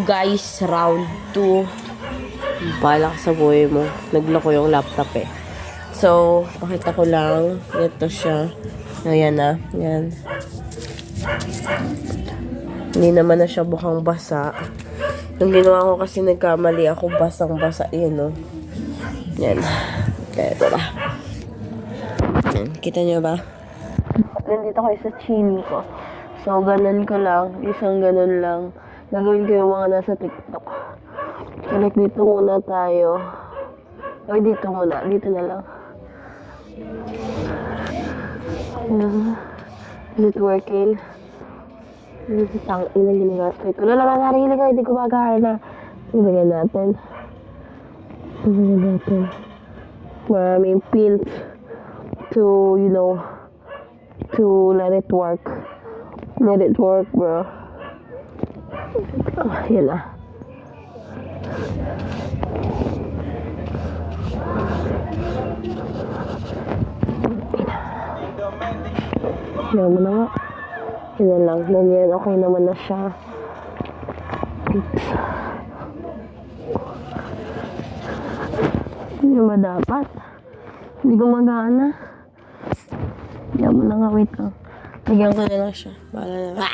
guys, round 2. Balak sa buhay mo. Nagloko yung laptop eh. So, pakita ko lang. Ito siya. Ayan na. Yan. Hindi naman na siya bukang basa. Yung ginawa ko kasi nagkamali ako, basang-basa. Yun, no? Yan. Kaya ito ba? Yan. Kita nyo ba? Nandito kayo sa chini ko. So, ganun ko lang. Isang ganun lang. Gagawin ko yung mga nasa TikTok. Like, dito muna tayo. Ay, dito muna. Dito na lang. Is it working? Ilang ginagawa ko. Wala naman narili ko. Hindi ko magkakala. Ilagay natin. Maraming pins to, you know, to let it work. Let it work, bro. Yan na. Yan mo na nga. Yan lang. Ganyan. Okay naman na siya. Hindi ba dapat? Hindi ko magana. Yan mo na nga. Wait lang. Lagyan ko na lang siya. Bahala na.